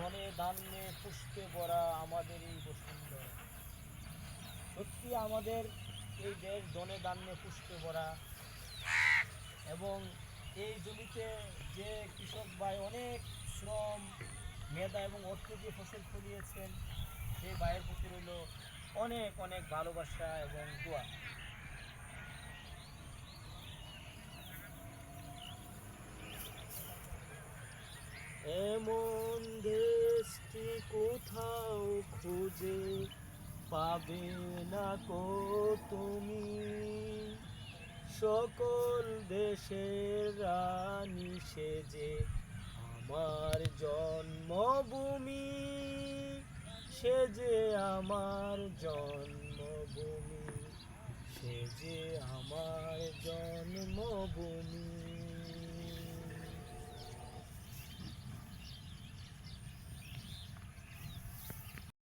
ধনে ধান্যে পুষ্পে ভরা আমাদের এই বসুন্ধরা। সত্যি আমাদের এই দেশ ধনে ধান্যে পুষ্পে ভরা, এবং এই জমিতে যে কৃষক ভাই অনেক শ্রম, মেধা এবং অর্থ দিয়ে ফসল ফলিয়েছেন, সেই ভাইয়ের প্রতি রইল অনেক অনেক ভালোবাসা এবং দোয়া। এমন দেশটি কোথাও খুঁজে পাবে না কো তুমি, সকল দেশের রানী সেজে আমার জন্মভূমি, সেজে আমার জন্মভূমি, সেজে আমার জন্মভূমি।